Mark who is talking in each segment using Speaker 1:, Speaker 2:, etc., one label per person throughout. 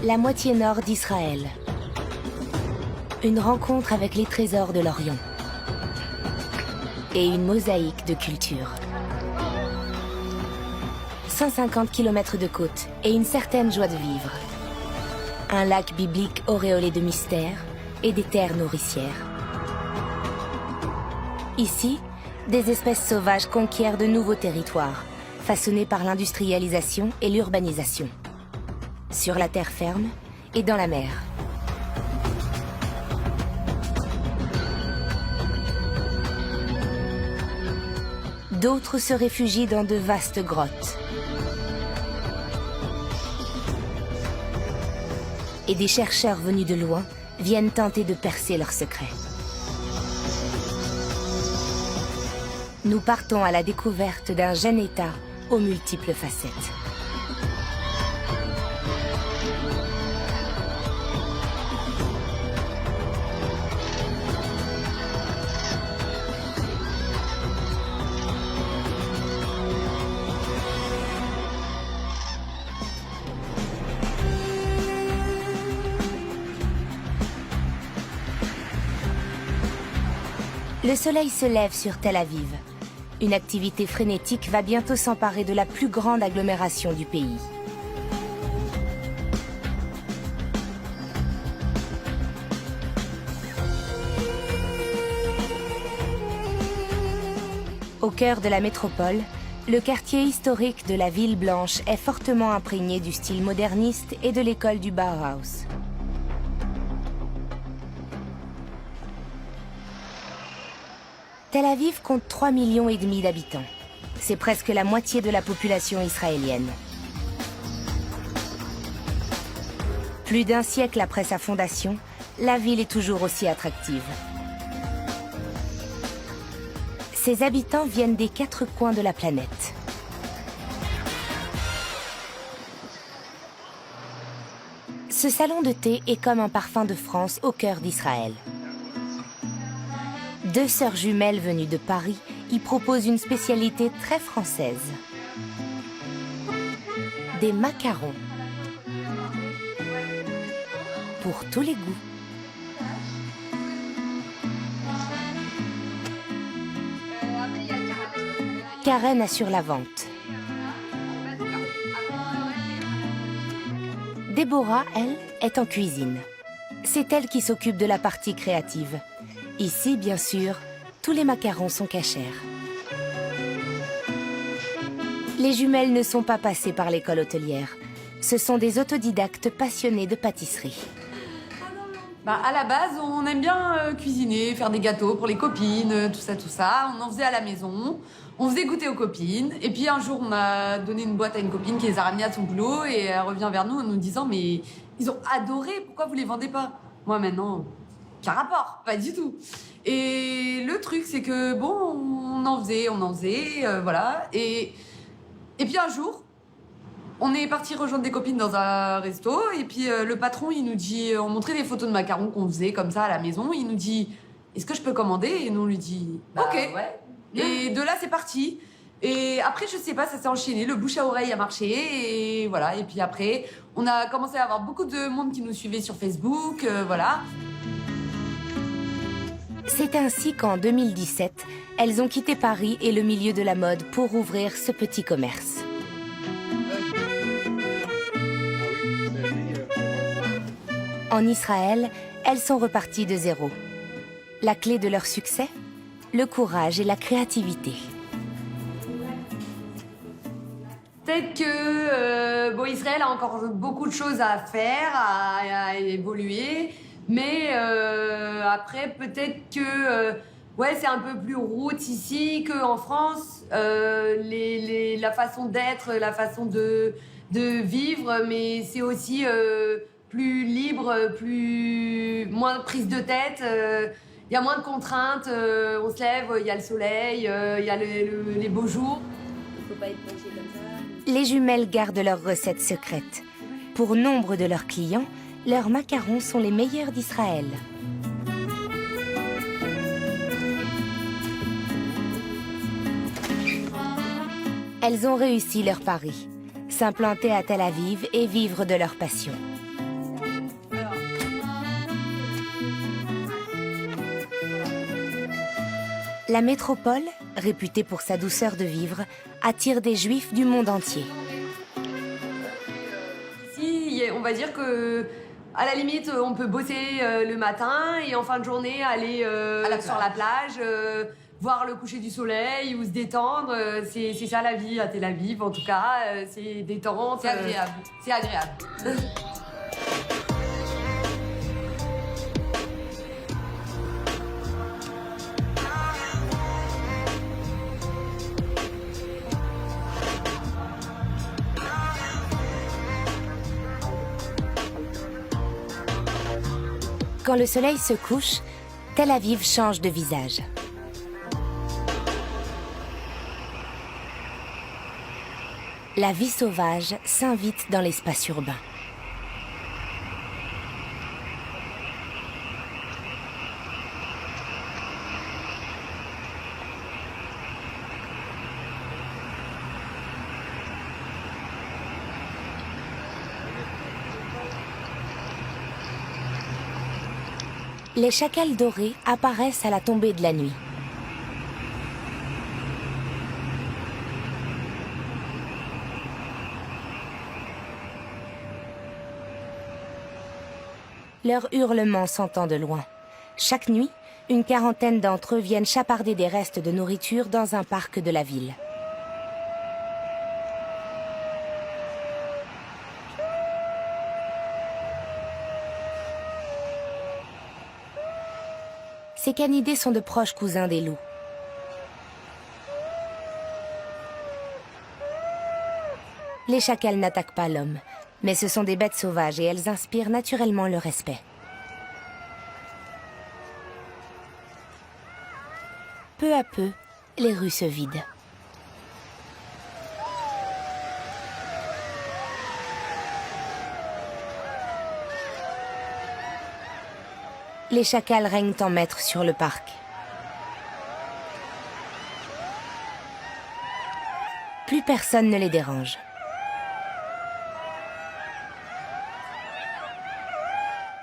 Speaker 1: La moitié nord d'Israël. Une rencontre avec les trésors de l'Orient. Et une mosaïque de culture. 150 km de côte et une certaine joie de vivre. Un lac biblique auréolé de mystère et des terres nourricières. Ici, des espèces sauvages conquièrent de nouveaux territoires, façonnés par l'industrialisation et l'urbanisation. Sur la terre ferme et dans la mer. D'autres se réfugient dans de vastes grottes. Et des chercheurs venus de loin viennent tenter de percer leurs secrets. Nous partons à la découverte d'un jeune État aux multiples facettes. Le soleil se lève sur Tel Aviv. Une activité frénétique va bientôt s'emparer de la plus grande agglomération du pays. Au cœur de la métropole, le quartier historique de la Ville Blanche est fortement imprégné du style moderniste et de l'école du Bauhaus. Tel Aviv compte 3,5 millions d'habitants. C'est presque la moitié de la population israélienne. Plus d'un siècle après sa fondation, la ville est toujours aussi attractive. Ses habitants viennent des 4 coins de la planète. Ce salon de thé est comme un parfum de France au cœur d'Israël. 2 sœurs jumelles venues de Paris y proposent une spécialité très française. Des macarons. Pour tous les goûts. Karen assure la vente. Déborah, elle, est en cuisine. C'est elle qui s'occupe de la partie créative. Ici, bien sûr, tous les macarons sont cachers. Les jumelles ne sont pas passées par l'école hôtelière. Ce sont des autodidactes passionnés de pâtisserie.
Speaker 2: À la base, on aime bien cuisiner, faire des gâteaux pour les copines, tout ça. On en faisait à la maison, on faisait goûter aux copines. Et puis un jour, on a donné une boîte à une copine qui les a ramenés à son boulot et elle revient vers nous en nous disant « Mais ils ont adoré, pourquoi vous les vendez pas ?» Moi maintenant... Qu'un rapport, pas du tout. Et le truc, c'est que, bon, on en faisait, voilà. Et puis un jour, on est parti rejoindre des copines dans un resto. Et puis le patron, il nous dit, on montrait des photos de macarons qu'on faisait comme ça à la maison. Il nous dit, est-ce que je peux commander? Et nous, on lui dit, ok.
Speaker 3: Ouais.
Speaker 2: Et de là, c'est parti. Et après, je sais pas, ça s'est enchaîné. Le bouche à oreille a marché. Et voilà. Et puis après, on a commencé à avoir beaucoup de monde qui nous suivait sur Facebook. Voilà.
Speaker 1: C'est ainsi qu'en 2017, elles ont quitté Paris et le milieu de la mode pour ouvrir ce petit commerce. En Israël, elles sont reparties de zéro. La clé de leur succès? Le courage et la créativité.
Speaker 2: Peut-être que Israël a encore beaucoup de choses à faire, à évoluer. Mais après, peut-être que c'est un peu plus route ici qu'en France. La façon d'être, la façon de vivre, mais c'est aussi plus libre, moins de prise de tête. Il y a moins de contraintes. On se lève, il y a le soleil, il y a les beaux jours.
Speaker 3: Il faut pas être penché comme ça.
Speaker 1: Les jumelles gardent leurs recettes secrètes. Pour nombre de leurs clients, leurs macarons sont les meilleurs d'Israël. Elles ont réussi leur pari, s'implanter à Tel Aviv et vivre de leur passion. La métropole, réputée pour sa douceur de vivre, attire des juifs du monde entier.
Speaker 2: Ici, on va dire que, à la limite, on peut bosser le matin et en fin de journée aller sur la plage, voir le coucher du soleil ou se détendre. C'est ça la vie à Tel Aviv, en tout cas. C'est détente. C'est agréable. C'est agréable.
Speaker 1: Quand le soleil se couche, Tel Aviv change de visage. La vie sauvage s'invite dans l'espace urbain. Les chacals dorés apparaissent à la tombée de la nuit. Leur hurlement s'entend de loin. Chaque nuit, une quarantaine d'entre eux viennent chaparder des restes de nourriture dans un parc de la ville. Ces canidés sont de proches cousins des loups. Les chacals n'attaquent pas l'homme, mais ce sont des bêtes sauvages et elles inspirent naturellement le respect. Peu à peu, les rues se vident. Les chacals règnent en maître sur le parc. Plus personne ne les dérange.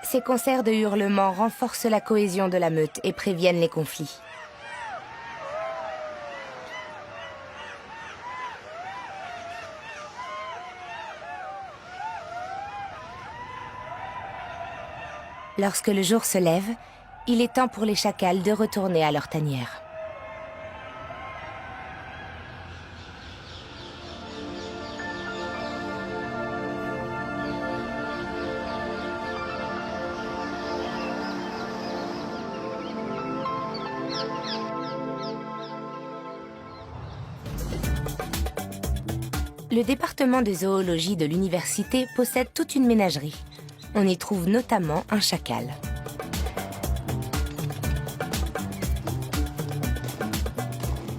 Speaker 1: Ces concerts de hurlements renforcent la cohésion de la meute et préviennent les conflits. Lorsque le jour se lève, il est temps pour les chacals de retourner à leur tanière. Le département de zoologie de l'université possède toute une ménagerie. On y trouve notamment un chacal.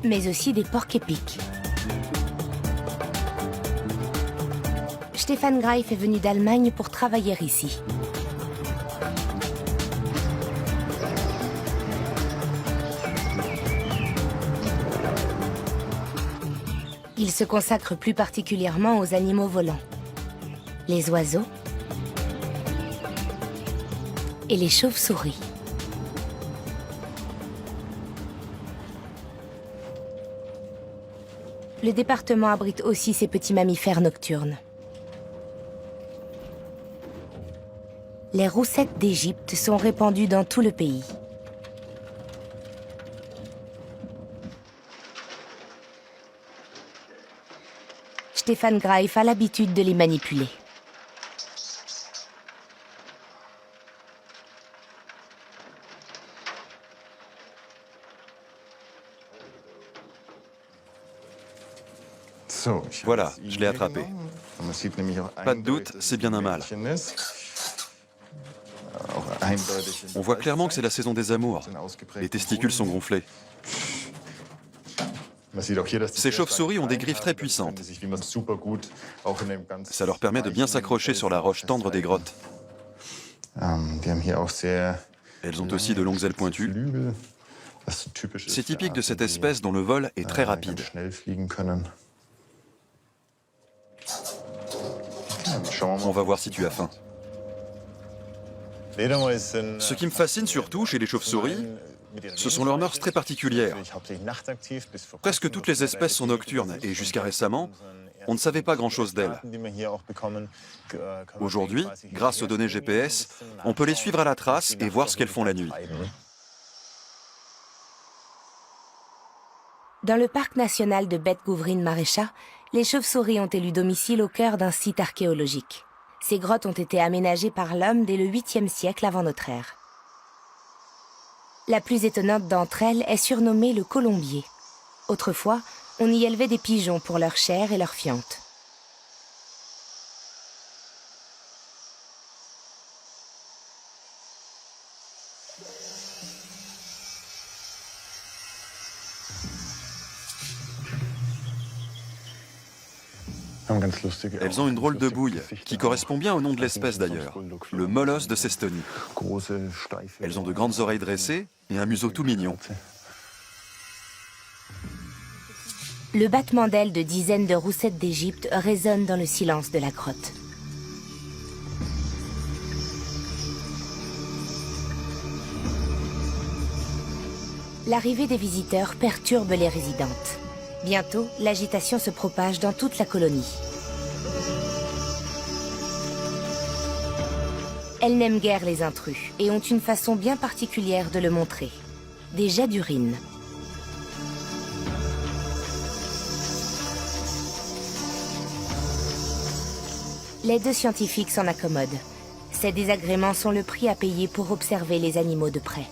Speaker 1: Mais aussi des porcs-épics. Stefan Greif est venu d'Allemagne pour travailler ici. Il se consacre plus particulièrement aux animaux volants. Les oiseaux et les chauves-souris. Le département abrite aussi ces petits mammifères nocturnes. Les roussettes d'Égypte sont répandues dans tout le pays. Stefan Greif a l'habitude de les manipuler.
Speaker 4: Voilà, je l'ai attrapé. Pas de doute, c'est bien un mâle. On voit clairement que c'est la saison des amours. Les testicules sont gonflés. Ces chauves-souris ont des griffes très puissantes. Ça leur permet de bien s'accrocher sur la roche tendre des grottes. Elles ont aussi de longues ailes pointues. C'est typique de cette espèce dont le vol est très rapide. On va voir si tu as faim. Ce qui me fascine surtout chez les chauves-souris, Ce sont leurs mœurs très particulières. Presque toutes les espèces sont nocturnes et jusqu'à récemment, on ne savait pas grand-chose d'elles. Aujourd'hui, grâce aux données GPS, on peut les suivre à la trace et voir ce qu'elles font la nuit.
Speaker 1: Dans le parc national de Bet Guvrin Marecha, les chauves-souris ont élu domicile au cœur d'un site archéologique. Ces grottes ont été aménagées par l'homme dès le 8e siècle avant notre ère. La plus étonnante d'entre elles est surnommée le colombier. Autrefois, on y élevait des pigeons pour leur chair et leur fiente.
Speaker 4: Elles ont une drôle de bouille, qui correspond bien au nom de l'espèce d'ailleurs, le molosse de Cestonie. Elles ont de grandes oreilles dressées et un museau tout mignon.
Speaker 1: Le battement d'ailes de dizaines de roussettes d'Égypte résonne dans le silence de la grotte. L'arrivée des visiteurs perturbe les résidentes. Bientôt, l'agitation se propage dans toute la colonie. Elles n'aiment guère les intrus et ont une façon bien particulière de le montrer. Des jets d'urine. Les deux scientifiques s'en accommodent. Ces désagréments sont le prix à payer pour observer les animaux de près.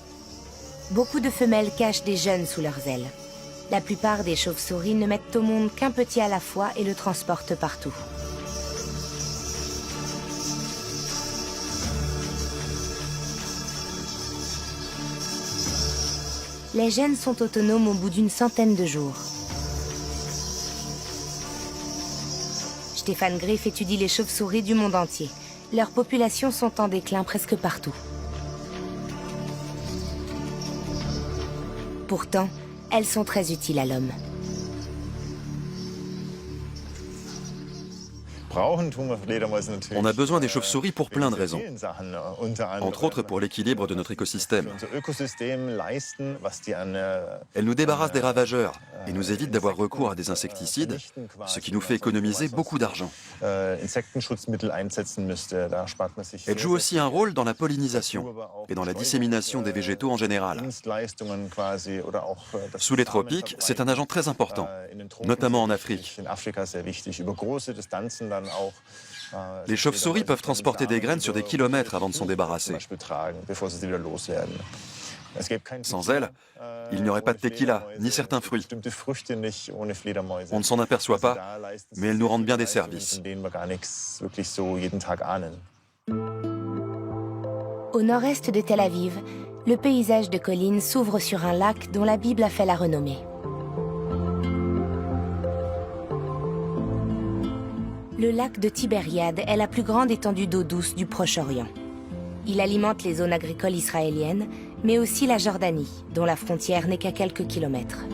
Speaker 1: Beaucoup de femelles cachent des jeunes sous leurs ailes. La plupart des chauves-souris ne mettent au monde qu'un petit à la fois et le transportent partout. Les jeunes sont autonomes au bout d'une centaine de jours. Stéphane Griff étudie les chauves-souris du monde entier. Leurs populations sont en déclin presque partout. Pourtant, elles sont très utiles à l'homme.
Speaker 4: On a besoin des chauves-souris pour plein de raisons. Entre autres pour l'équilibre de notre écosystème. Elles nous débarrassent des ravageurs et nous évitent d'avoir recours à des insecticides, ce qui nous fait économiser beaucoup d'argent. Elles jouent aussi un rôle dans la pollinisation et dans la dissémination des végétaux en général. Sous les tropiques, c'est un agent très important, notamment en Afrique. Les chauves-souris peuvent transporter des graines sur des kilomètres avant de s'en débarrasser. Sans elles, il n'y aurait pas de tequila, ni certains fruits. On ne s'en aperçoit pas, mais elles nous rendent bien des services.
Speaker 1: Au nord-est de Tel Aviv, le paysage de collines s'ouvre sur un lac dont la Bible a fait la renommée. Le lac de Tibériade est la plus grande étendue d'eau douce du Proche-Orient. Il alimente les zones agricoles israéliennes, mais aussi la Jordanie, dont la frontière n'est qu'à quelques kilomètres.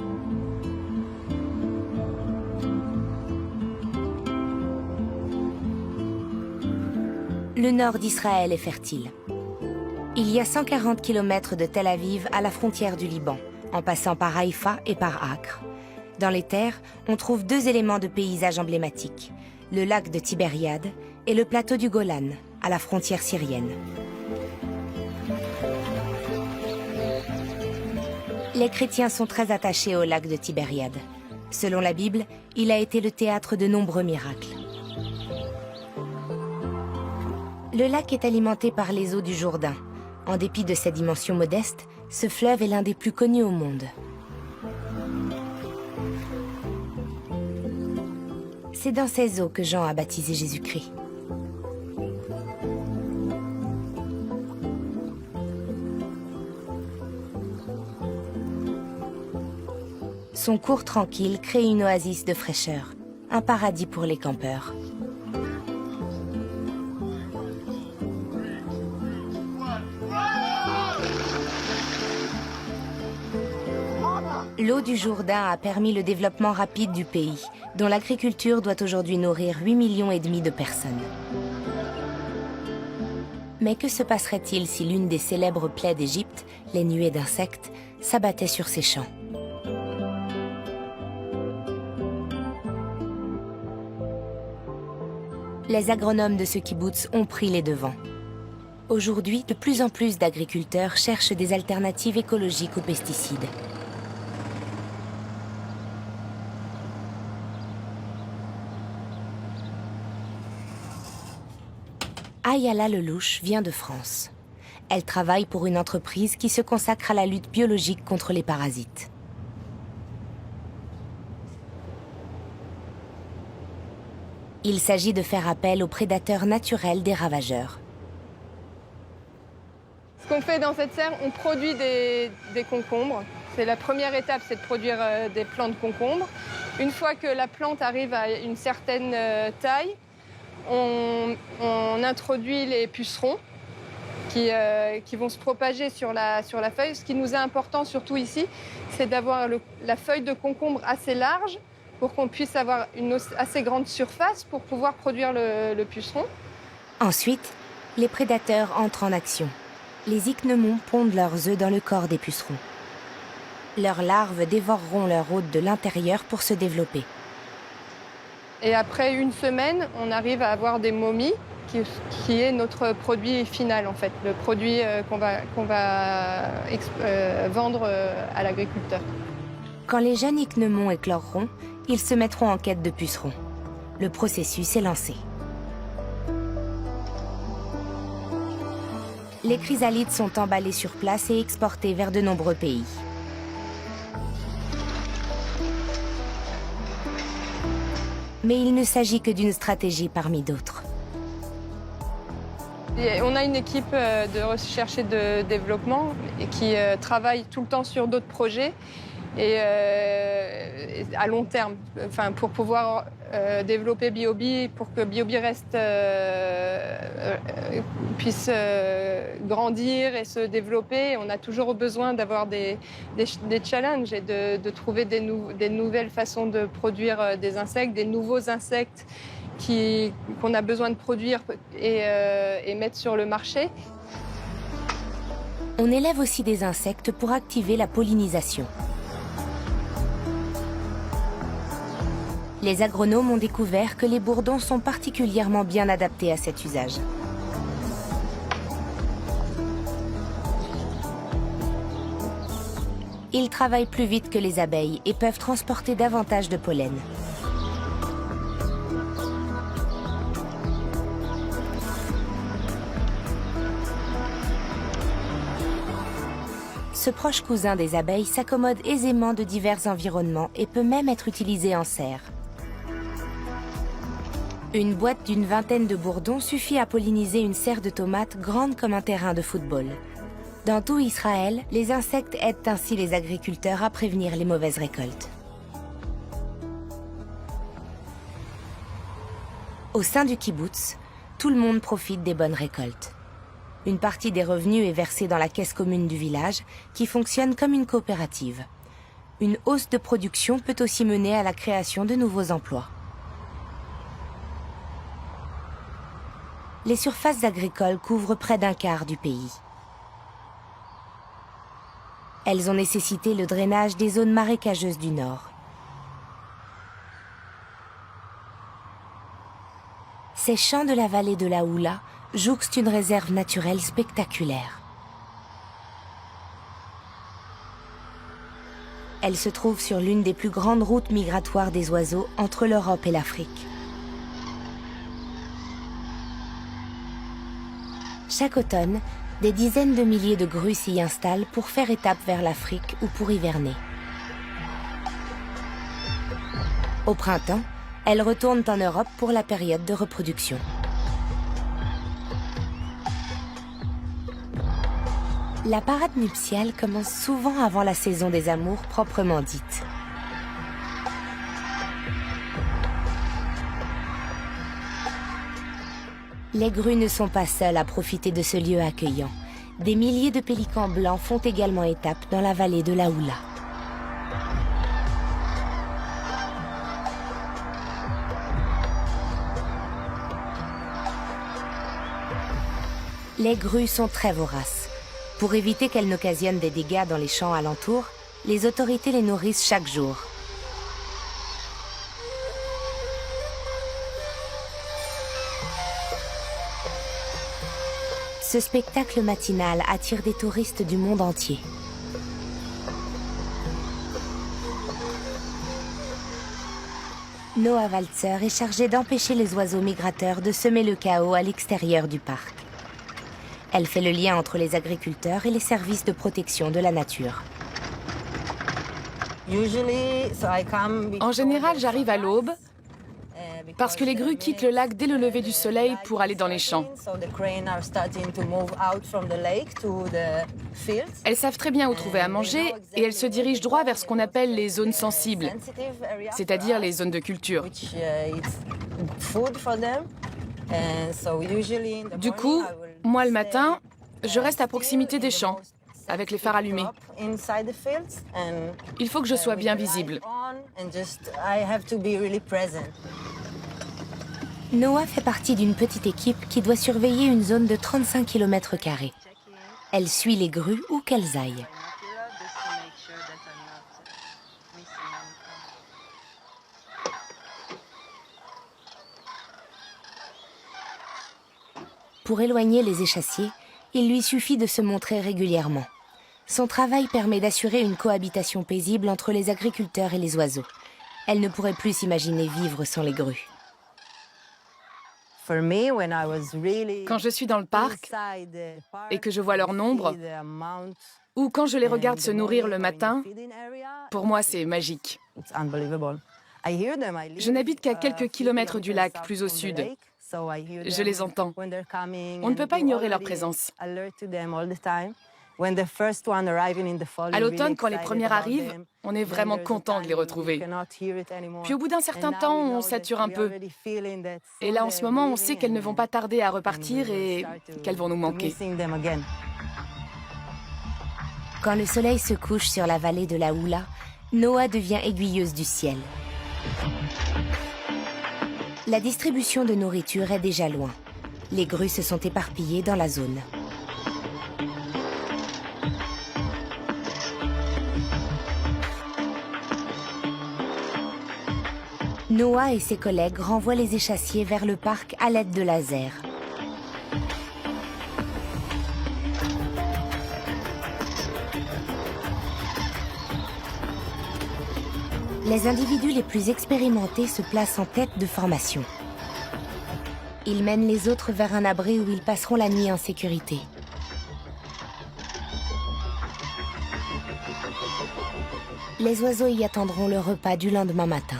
Speaker 1: Le nord d'Israël est fertile. Il y a 140 km de Tel Aviv à la frontière du Liban, en passant par Haïfa et par Acre. Dans les terres, on trouve deux éléments de paysage emblématiques, le lac de Tibériade et le plateau du Golan, à la frontière syrienne. Les chrétiens sont très attachés au lac de Tibériade. Selon la Bible, il a été le théâtre de nombreux miracles. Le lac est alimenté par les eaux du Jourdain. En dépit de ses dimensions modestes, ce fleuve est l'un des plus connus au monde. C'est dans ces eaux que Jean a baptisé Jésus-Christ. Son cours tranquille crée une oasis de fraîcheur, un paradis pour les campeurs. L'eau du Jourdain a permis le développement rapide du pays, dont l'agriculture doit aujourd'hui nourrir 8,5 millions de personnes. Mais que se passerait-il si l'une des célèbres plaies d'Égypte, les nuées d'insectes, s'abattait sur ces champs? Les agronomes de ce kibboutz ont pris les devants. Aujourd'hui, de plus en plus d'agriculteurs cherchent des alternatives écologiques aux pesticides. Ayala Lelouch vient de France. Elle travaille pour une entreprise qui se consacre à la lutte biologique contre les parasites. Il s'agit de faire appel aux prédateurs naturels des ravageurs.
Speaker 5: Ce qu'on fait dans cette serre, on produit des concombres. C'est la première étape, c'est de produire des plants de concombres. Une fois que la plante arrive à une certaine taille, on introduit les pucerons qui vont se propager sur la feuille. Ce qui nous est important surtout ici, c'est d'avoir la feuille de concombre assez large pour qu'on puisse avoir une assez grande surface pour pouvoir produire le puceron. Ensuite,
Speaker 1: les prédateurs entrent en action. Les ichneumons pondent leurs œufs dans le corps des pucerons. Leurs larves dévoreront leur hôte de l'intérieur pour se développer.
Speaker 5: Et après une semaine, on arrive à avoir des momies, qui est notre produit final en fait, le produit qu'on va vendre à l'agriculteur.
Speaker 1: Quand les jeunes ichneumons écloreront, ils se mettront en quête de pucerons. Le processus est lancé. Les chrysalides sont emballés sur place et exportés vers de nombreux pays. Mais il ne s'agit que d'une stratégie parmi d'autres.
Speaker 5: On a une équipe de recherche et de développement qui travaille tout le temps sur d'autres projets et à long terme, pour pouvoir développer Biobi, pour que Biobi puisse grandir et se développer. On a toujours besoin d'avoir des challenges et de trouver des nouvelles façons de produire des insectes, des nouveaux insectes qu'on a besoin de produire et mettre sur le marché.
Speaker 1: On élève aussi des insectes pour activer la pollinisation. Les agronomes ont découvert que les bourdons sont particulièrement bien adaptés à cet usage. Ils travaillent plus vite que les abeilles et peuvent transporter davantage de pollen. Ce proche cousin des abeilles s'accommode aisément de divers environnements et peut même être utilisé en serre. Une boîte d'une vingtaine de bourdons suffit à polliniser une serre de tomates grande comme un terrain de football. Dans tout Israël, les insectes aident ainsi les agriculteurs à prévenir les mauvaises récoltes. Au sein du kibboutz, tout le monde profite des bonnes récoltes. Une partie des revenus est versée dans la caisse commune du village, qui fonctionne comme une coopérative. Une hausse de production peut aussi mener à la création de nouveaux emplois. Les surfaces agricoles couvrent près d'un quart du pays. Elles ont nécessité le drainage des zones marécageuses du nord. Ces champs de la vallée de la Houla jouxtent une réserve naturelle spectaculaire. Elle se trouve sur l'une des plus grandes routes migratoires des oiseaux entre l'Europe et l'Afrique. Chaque automne, des dizaines de milliers de grues s'y installent pour faire étape vers l'Afrique ou pour hiverner. Au printemps, elles retournent en Europe pour la période de reproduction. La parade nuptiale commence souvent avant la saison des amours proprement dite. Les grues ne sont pas seules à profiter de ce lieu accueillant. Des milliers de pélicans blancs font également étape dans la vallée de la Houla. Les grues sont très voraces. Pour éviter qu'elles n'occasionnent des dégâts dans les champs alentours, les autorités les nourrissent chaque jour. Ce spectacle matinal attire des touristes du monde entier. Noah Walzer est chargée d'empêcher les oiseaux migrateurs de semer le chaos à l'extérieur du parc. Elle fait le lien entre les agriculteurs et les services de protection de la nature.
Speaker 6: En général, j'arrive à l'aube parce que les grues quittent le lac dès le lever du soleil pour aller dans les champs. Elles savent très bien où trouver à manger et elles se dirigent droit vers ce qu'on appelle les zones sensibles, c'est-à-dire les zones de culture. Du coup, moi le matin, je reste à proximité des champs, avec les phares allumés. Il faut que je sois bien visible.
Speaker 1: Noah fait partie d'une petite équipe qui doit surveiller une zone de 35 km². Elle suit les grues où qu'elles aillent. Pour éloigner les échassiers, il lui suffit de se montrer régulièrement. Son travail permet d'assurer une cohabitation paisible entre les agriculteurs et les oiseaux. Elle ne pourrait plus s'imaginer vivre sans les grues.
Speaker 6: Quand je suis dans le parc et que je vois leur nombre, ou quand je les regarde se nourrir le matin, pour moi c'est magique. Je n'habite qu'à quelques kilomètres du lac, plus au sud. Je les entends. On ne peut pas ignorer leur présence. À l'automne, quand les premières arrivent, on est vraiment content de les retrouver. Puis au bout d'un certain temps, on sature un peu. Et là, en ce moment, on sait qu'elles ne vont pas tarder à repartir et qu'elles vont nous manquer.
Speaker 1: Quand le soleil se couche sur la vallée de la Oula, Noah devient aiguilleuse du ciel. La distribution de nourriture est déjà loin. Les grues se sont éparpillées dans la zone. Noah et ses collègues renvoient les échassiers vers le parc à l'aide de lasers. Les individus les plus expérimentés se placent en tête de formation. Ils mènent les autres vers un abri où ils passeront la nuit en sécurité. Les oiseaux y attendront le repas du lendemain matin.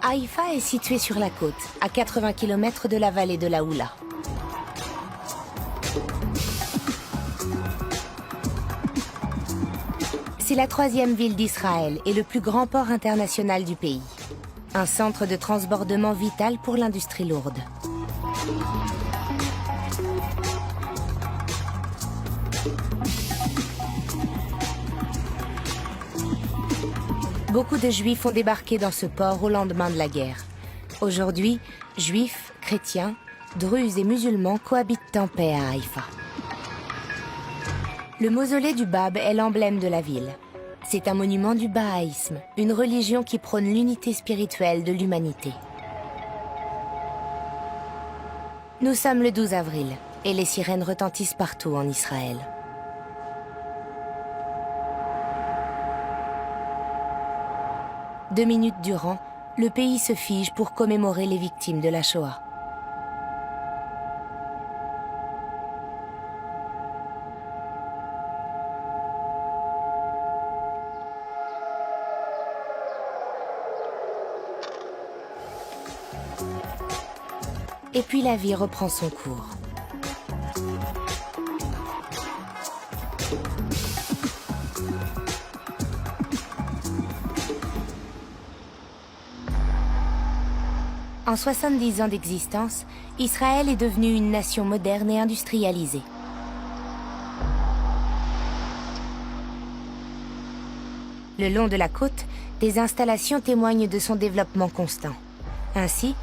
Speaker 1: Haïfa est située sur la côte, à 80 km de la vallée de la Oula. C'est la 3e ville d'Israël et le plus grand port international du pays. Un centre de transbordement vital pour l'industrie lourde. Beaucoup de Juifs ont débarqué dans ce port au lendemain de la guerre. Aujourd'hui, Juifs, chrétiens, Druzes et musulmans cohabitent en paix à Haïfa. Le mausolée du Bab est l'emblème de la ville. C'est un monument du bahaïsme, une religion qui prône l'unité spirituelle de l'humanité. Nous sommes le 12 avril et les sirènes retentissent partout en Israël. Deux minutes durant, le pays se fige pour commémorer les victimes de la Shoah. Et puis la vie reprend son cours. En 70 ans d'existence, Israël est devenu une nation moderne et industrialisée. Le long de la côte, des installations témoignent de son développement constant. Ainsi,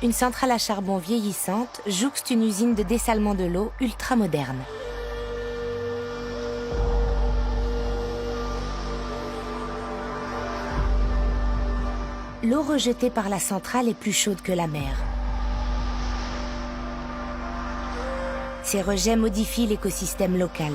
Speaker 1: une centrale à charbon vieillissante jouxte une usine de dessalement de l'eau ultra-moderne. L'eau rejetée par la centrale est plus chaude que la mer. Ces rejets modifient l'écosystème local.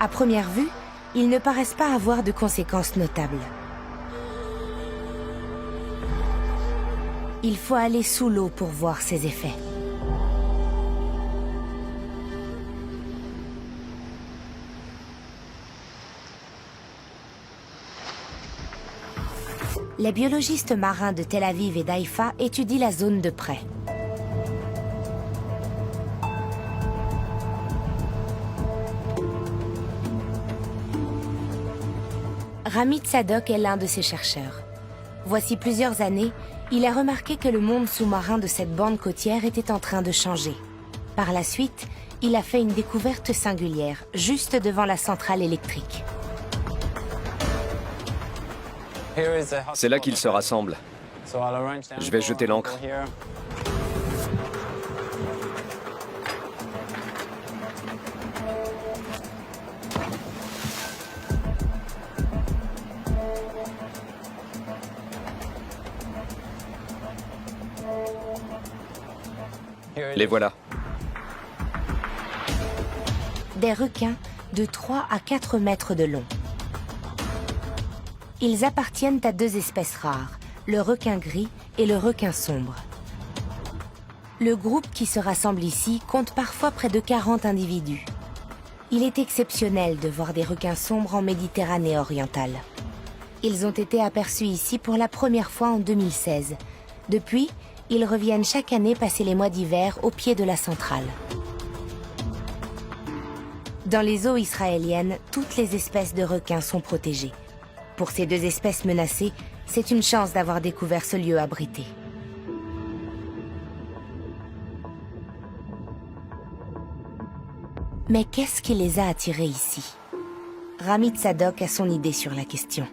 Speaker 1: À première vue, ils ne paraissent pas avoir de conséquences notables. Il faut aller sous l'eau pour voir ces effets. Les biologistes marins de Tel Aviv et d'Haïfa étudient la zone de près. Rami Tzadok est l'un de ces chercheurs. Voici plusieurs années, il a remarqué que le monde sous-marin de cette bande côtière était en train de changer. Par la suite, il a fait une découverte singulière, juste devant la centrale électrique.
Speaker 7: C'est là qu'ils se rassemblent. Je vais jeter l'ancre. Les voilà.
Speaker 1: Des requins de 3 à 4 mètres de long. Ils appartiennent à 2 espèces rares, le requin gris et le requin sombre. Le groupe qui se rassemble ici compte parfois près de 40 individus. Il est exceptionnel de voir des requins sombres en Méditerranée orientale. Ils ont été aperçus ici pour la première fois en 2016. Depuis, ils reviennent chaque année passer les mois d'hiver au pied de la centrale. Dans les eaux israéliennes, toutes les espèces de requins sont protégées. Pour ces 2 espèces menacées, c'est une chance d'avoir découvert ce lieu abrité. Mais qu'est-ce qui les a attirés ici? Rami Tzadok a son idée sur la question.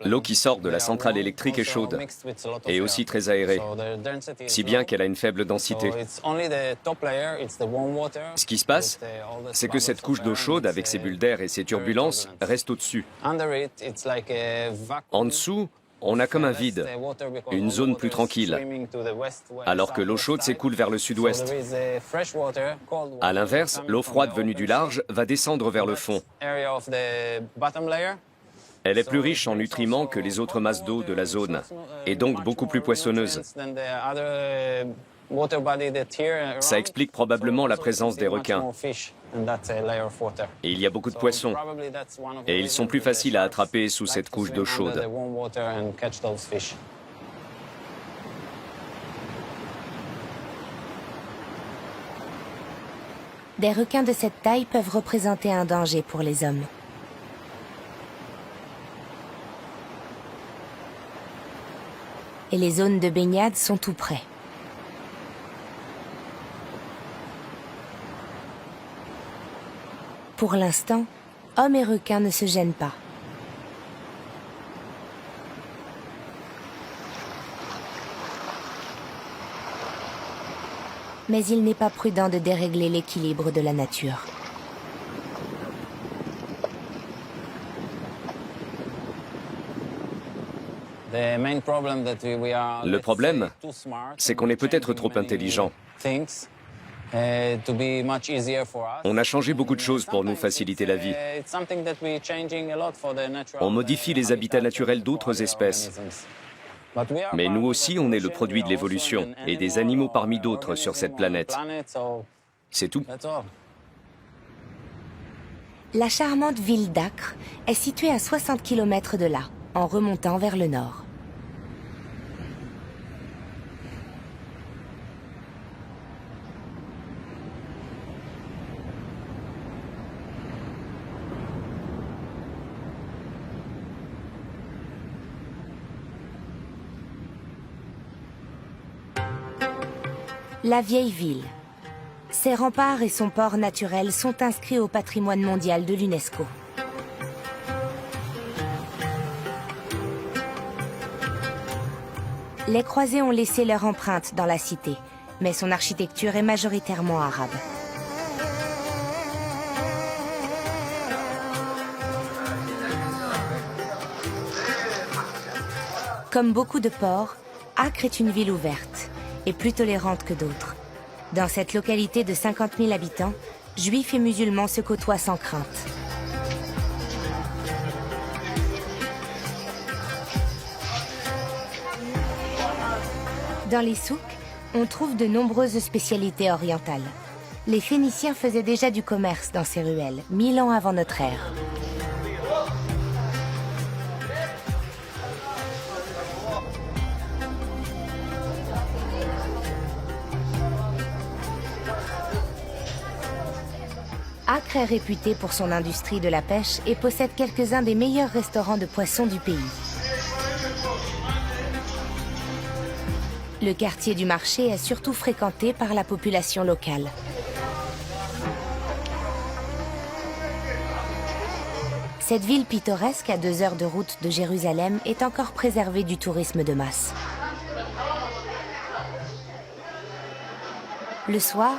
Speaker 7: L'eau qui sort de la centrale électrique est chaude et aussi très aérée, si bien qu'elle a une faible densité. Ce qui se passe, c'est que cette couche d'eau chaude avec ses bulles d'air et ses turbulences reste au-dessus. En dessous, on a comme un vide, une zone plus tranquille, alors que l'eau chaude s'écoule vers le sud-ouest. À l'inverse, l'eau froide venue du large va descendre vers le fond. Elle est plus riche en nutriments que les autres masses d'eau de la zone, et donc beaucoup plus poissonneuse. Ça explique probablement la présence des requins. Et il y a beaucoup de poissons. Et ils sont plus faciles à attraper sous cette couche d'eau chaude.
Speaker 1: Des requins de cette taille peuvent représenter un danger pour les hommes. Et les zones de baignade sont tout près. Pour l'instant, hommes et requins ne se gênent pas. Mais il n'est pas prudent de dérégler l'équilibre de la nature.
Speaker 7: Le problème, c'est qu'on est peut-être trop intelligent. On a changé beaucoup de choses pour nous faciliter la vie. On modifie les habitats naturels d'autres espèces. Mais nous aussi, on est le produit de l'évolution et des animaux parmi d'autres sur cette planète. C'est tout.
Speaker 1: La charmante ville d'Acre est située à 60 km de là, en remontant vers le nord. La vieille ville. Ses remparts et son port naturel sont inscrits au patrimoine mondial de l'UNESCO. Les croisés ont laissé leur empreinte dans la cité, mais son architecture est majoritairement arabe. Comme beaucoup de ports, Acre est une ville ouverte et plus tolérante que d'autres. Dans cette localité de 50 000 habitants, juifs et musulmans se côtoient sans crainte. Dans les souks, on trouve de nombreuses spécialités orientales. Les Phéniciens faisaient déjà du commerce dans ces ruelles, 1000 ans avant notre ère. Acre est réputé pour son industrie de la pêche et possède quelques-uns des meilleurs restaurants de poissons du pays. Le quartier du marché est surtout fréquenté par la population locale. Cette ville pittoresque, à 2 heures de route de Jérusalem, est encore préservée du tourisme de masse. Le soir,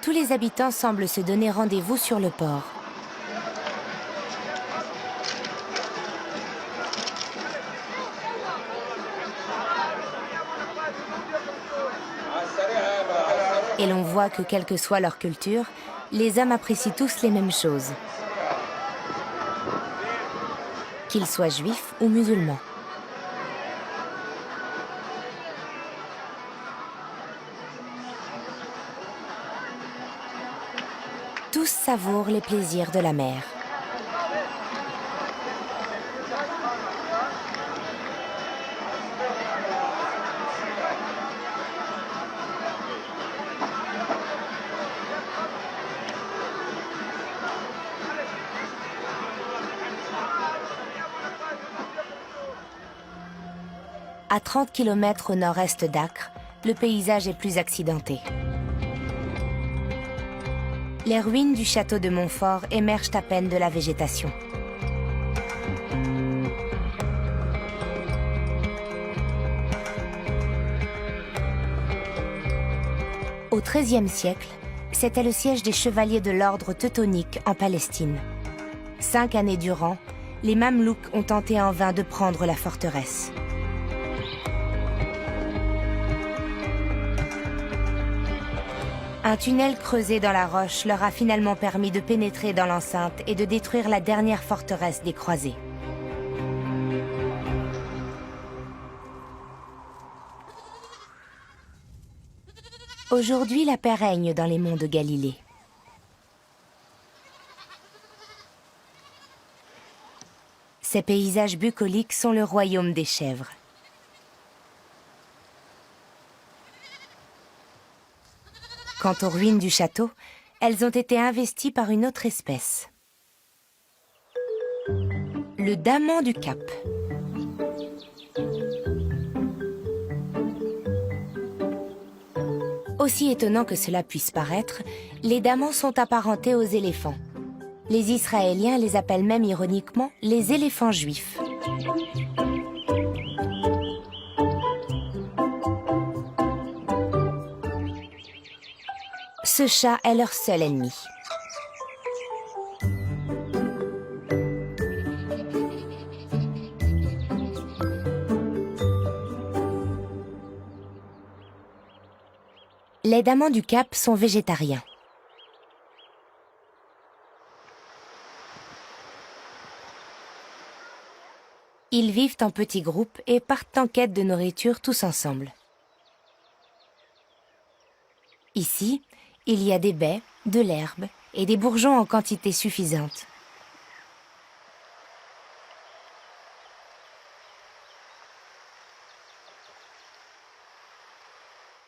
Speaker 1: tous les habitants semblent se donner rendez-vous sur le port. Et l'on voit que, quelle que soit leur culture, les hommes apprécient tous les mêmes choses. Qu'ils soient juifs ou musulmans. Tous savourent les plaisirs de la mer. À 30 km au nord-est d'Acre, le paysage est plus accidenté. Les ruines du château de Montfort émergent à peine de la végétation. Au XIIIe siècle, c'était le siège des chevaliers de l'ordre teutonique en Palestine. 5 années durant, les Mamelouks ont tenté en vain de prendre la forteresse. Un tunnel creusé dans la roche leur a finalement permis de pénétrer dans l'enceinte et de détruire la dernière forteresse des croisés. Aujourd'hui, la paix règne dans les monts de Galilée. Ces paysages bucoliques sont le royaume des chèvres. Quant aux ruines du château, elles ont été investies par une autre espèce. Le daman du Cap. Aussi étonnant que cela puisse paraître, les damans sont apparentés aux éléphants. Les Israéliens les appellent même ironiquement les éléphants juifs. Ce chat est leur seul ennemi. Les damans du Cap sont végétariens. Ils vivent en petits groupes et partent en quête de nourriture tous ensemble. Ici, il y a des baies, de l'herbe et des bourgeons en quantité suffisante.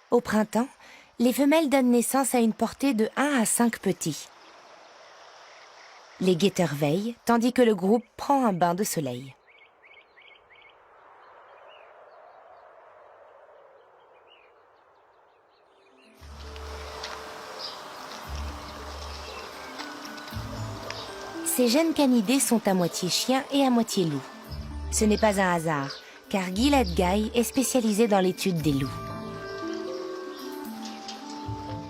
Speaker 1: Au printemps, les femelles donnent naissance à une portée de 1 à 5 petits. Les guetteurs veillent, tandis que le groupe prend un bain de soleil. Ces jeunes canidés sont à moitié chiens et à moitié loups. Ce n'est pas un hasard, car Gilad Guy est spécialisé dans l'étude des loups.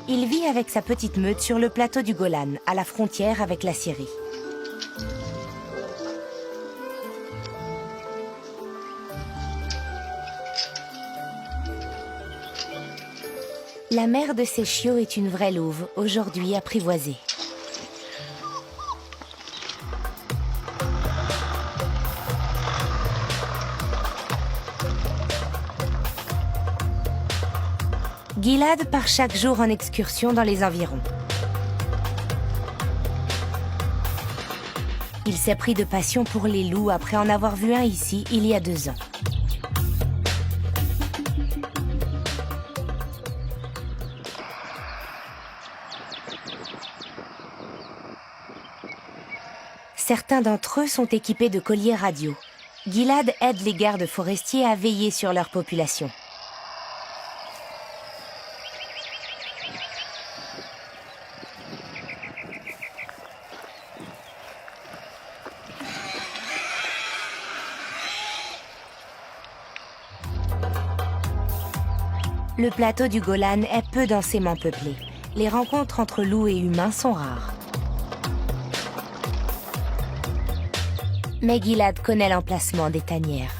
Speaker 1: Il vit avec sa petite meute sur le plateau du Golan, à la frontière avec la Syrie. La mère de ces chiots est une vraie louve, aujourd'hui apprivoisée. Gilad part chaque jour en excursion dans les environs. Il s'est pris de passion pour les loups après en avoir vu un ici il y a 2 ans. Certains d'entre eux sont équipés de colliers radio. Gilad aide les gardes forestiers à veiller sur leur population. Le plateau du Golan est peu densément peuplé. Les rencontres entre loups et humains sont rares. Mais Gilad connaît l'emplacement des tanières.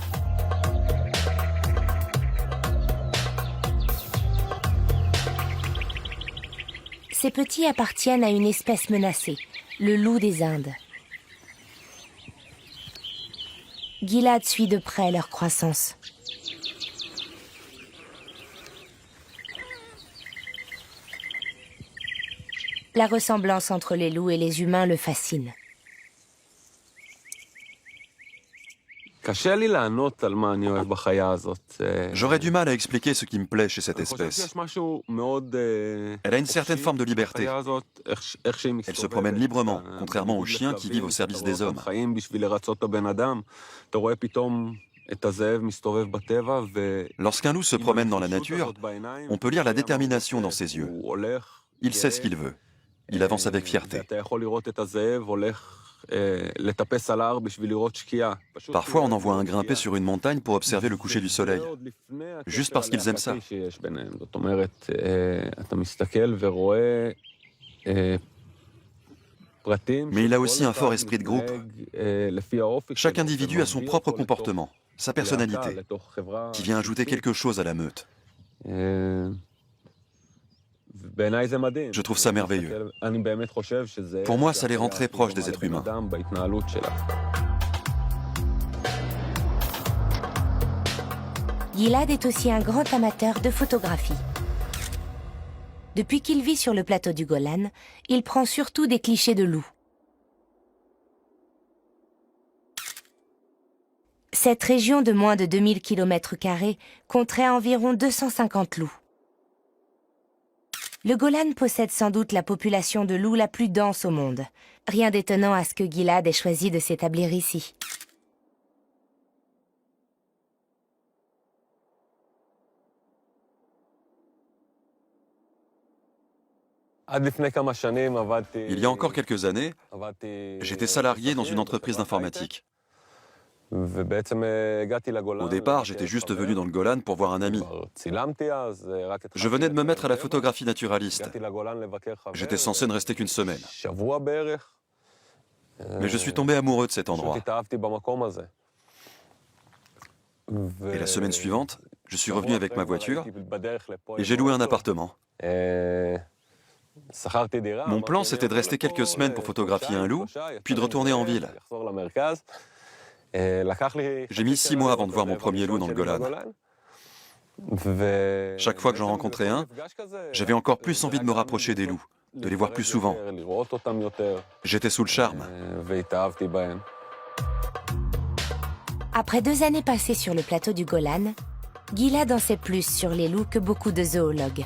Speaker 1: Ces petits appartiennent à une espèce menacée, le loup des Indes. Gilad suit de près leur croissance. La ressemblance entre les loups et les humains le fascine.
Speaker 4: J'aurais du mal à expliquer ce qui me plaît chez cette espèce. Elle a une certaine forme de liberté. Elle se promène librement, contrairement aux chiens qui vivent au service des hommes. Lorsqu'un loup se promène dans la nature, on peut lire la détermination dans ses yeux. Il sait ce qu'il veut. Il avance avec fierté. Parfois, on en voit un grimper sur une montagne pour observer le coucher du soleil, juste parce qu'ils aiment ça. Mais il a aussi un fort esprit de groupe. Chaque individu a son propre comportement, sa personnalité, qui vient ajouter quelque chose à la meute. Je trouve ça merveilleux. Pour moi, ça les rend très proches des êtres humains.
Speaker 1: Gilad est aussi un grand amateur de photographie. Depuis qu'il vit sur le plateau du Golan, il prend surtout des clichés de loups. Cette région de moins de 2000 km² compterait environ 250 loups. Le Golan possède sans doute la population de loups la plus dense au monde. Rien d'étonnant à ce que Gilad ait choisi de s'établir ici.
Speaker 4: Il y a encore quelques années, j'étais salarié dans une entreprise d'informatique. Au départ, j'étais juste venu dans le Golan pour voir un ami. Je venais de me mettre à la photographie naturaliste. J'étais censé ne rester qu'une semaine. Mais je suis tombé amoureux de cet endroit. Et la semaine suivante, je suis revenu avec ma voiture et j'ai loué un appartement. Mon plan, c'était de rester quelques semaines pour photographier un loup, puis de retourner en ville. J'ai mis 6 mois avant de voir mon premier loup dans le Golan. Chaque fois que j'en rencontrais un, j'avais encore plus envie de me rapprocher des loups, de les voir plus souvent. J'étais sous le charme.
Speaker 1: Après 2 années passées sur le plateau du Golan, Gilad en sait plus sur les loups que beaucoup de zoologues.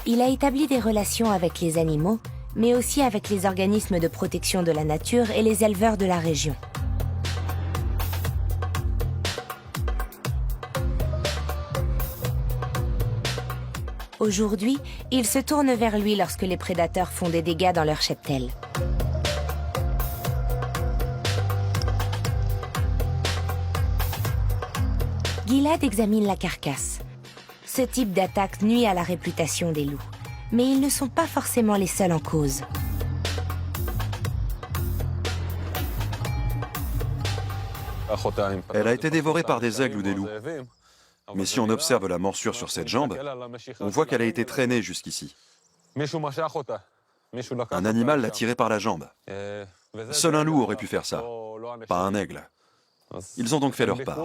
Speaker 1: Il a établi des relations avec les animaux, mais aussi avec les organismes de protection de la nature et les éleveurs de la région. Aujourd'hui, ils se tournent vers lui lorsque les prédateurs font des dégâts dans leur cheptel. Gilad examine la carcasse. Ce type d'attaque nuit à la réputation des loups. Mais ils ne sont pas forcément les seuls en cause.
Speaker 4: Elle a été dévorée par des aigles ou des loups. Mais si on observe la morsure sur cette jambe, on voit qu'elle a été traînée jusqu'ici. Un animal l'a tirée par la jambe. Seul un loup aurait pu faire ça, pas un aigle. Ils ont donc fait leur part.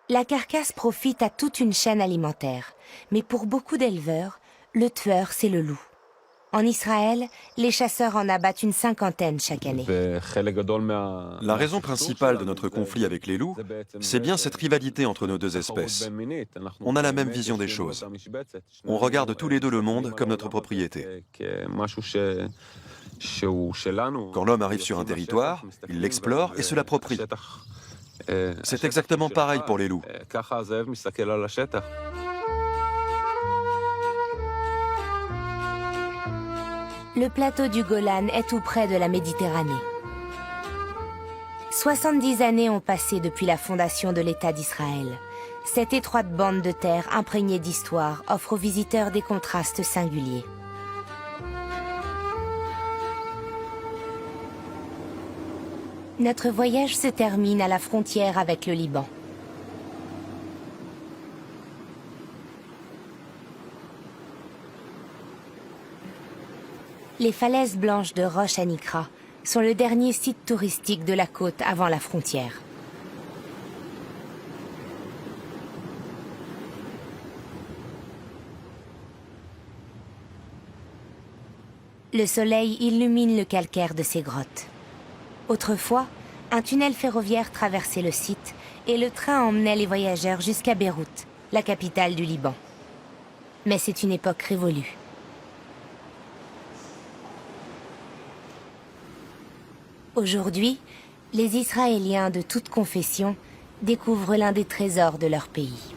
Speaker 1: La carcasse profite à toute une chaîne alimentaire. Mais pour beaucoup d'éleveurs, le tueur, c'est le loup. En Israël, les chasseurs en abattent une 50aine chaque année.
Speaker 4: La raison principale de notre conflit avec les loups, c'est bien cette rivalité entre nos deux espèces. On a la même vision des choses. On regarde tous les deux le monde comme notre propriété. Quand l'homme arrive sur un territoire, il l'explore et se l'approprie. C'est exactement pareil pour les loups.
Speaker 1: Le plateau du Golan est tout près de la Méditerranée. 70 années ont passé depuis la fondation de l'État d'Israël. Cette étroite bande de terre imprégnée d'histoire offre aux visiteurs des contrastes singuliers. Notre voyage se termine à la frontière avec le Liban. Les falaises blanches de Rosh Hanikra sont le dernier site touristique de la côte avant la frontière. Le soleil illumine le calcaire de ces grottes. Autrefois, un tunnel ferroviaire traversait le site et le train emmenait les voyageurs jusqu'à Beyrouth, la capitale du Liban. Mais c'est une époque révolue. Aujourd'hui, les Israéliens de toute confession découvrent l'un des trésors de leur pays.